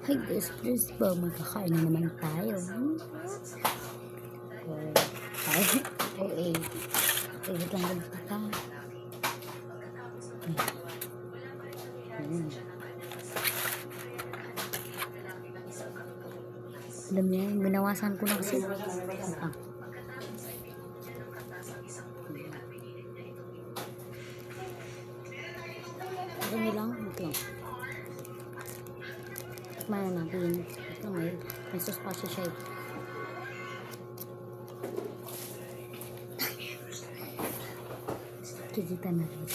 Hi guys, please ba magkakain na naman tayo? Wait lang din kita. Alam niya, binawasan ko na kasi. Ano lang, ito lang. Mana natin. Ito may sauce pa siya. Kikita na rin.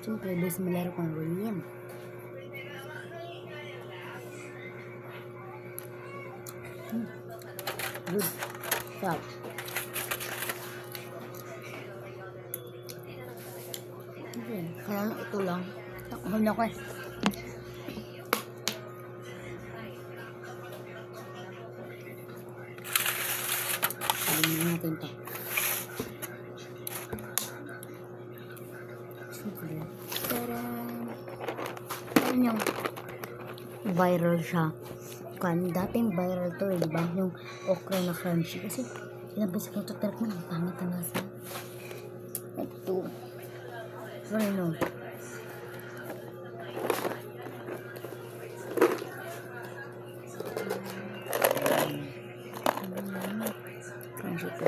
Siyempre, base malaro kang William. Good. Stop. Okay. Kaya ito lang. Takahal na ko eh. Sabihin natin ito. Ano yung viral siya. Kan dating viral to eh, diba? Yung okra na crunchy. Kasi sinabas ko ito talaga ng pangit na nasa. Ito. Ano? Crunchy to.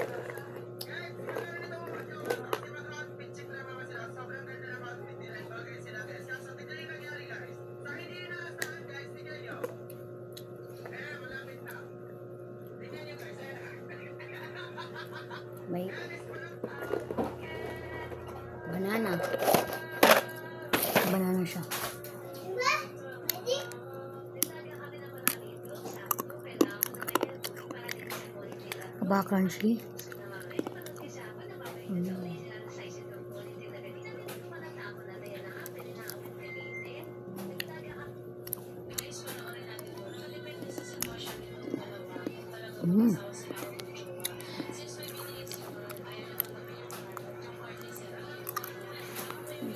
May banana siya. Aba crunchy.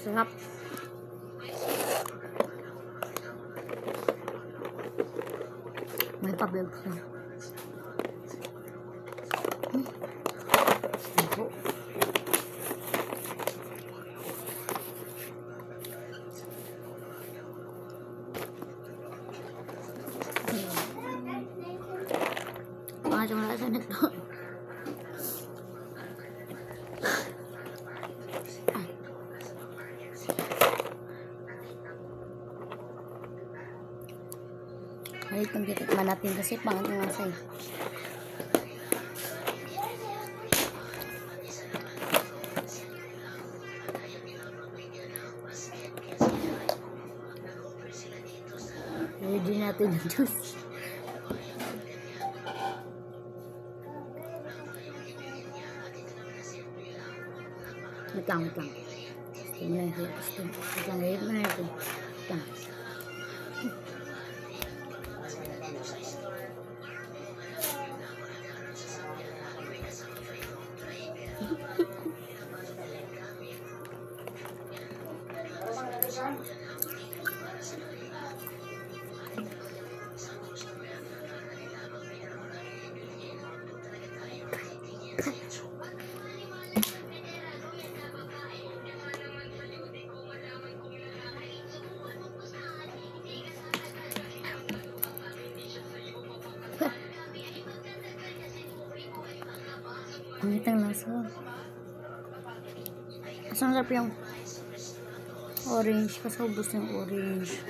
Sarap. May pabelok siya. Pangatong lasa na ito. Ay, itong titikman natin kasi pangatong lasa eh. Ready natin yung juice. Wait lang. Tingnan natin. Wait lang, wait natin. Wait lang. Ang itang lasa. Asang sarap yung orange. Kasubos yung orange.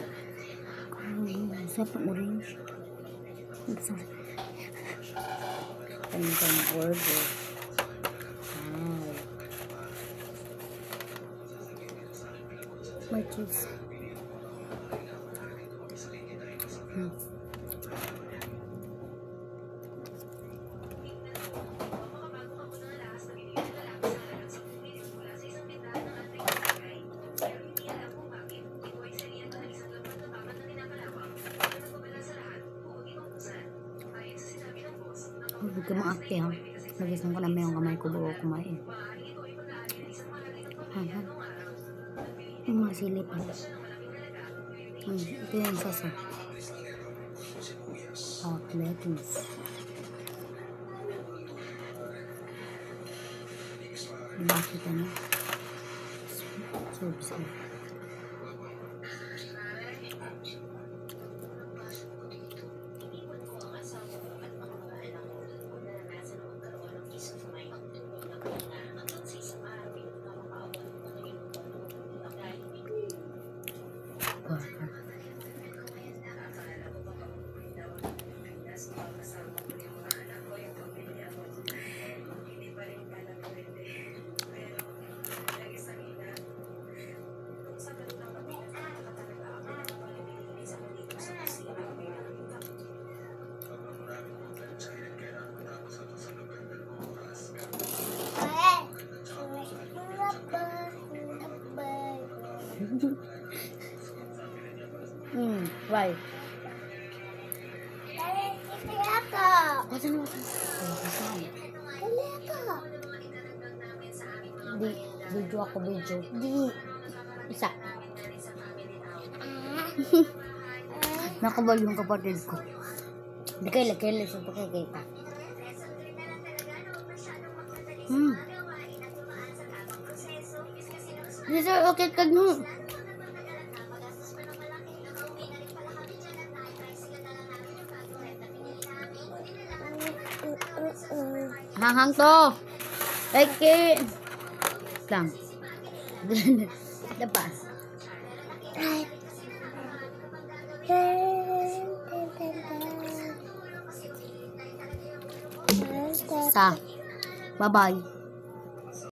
Sarap yung orange. Ang order. Wow. My cheese. Huwag ka maakti ha. Nagising ko na may yung kamay ko bago kumain. Yung mga sili pa. Ito yung sasa. Hot lettuce. Bakit ano? So, bisa. Right. Video ako, video. Di. Isa. Nakabal yung kapatid ko. Di kaila sa pakikita. Dito, okay ka nung. Hang to. Okay. Lang. Lepas. Sa. Bye-bye.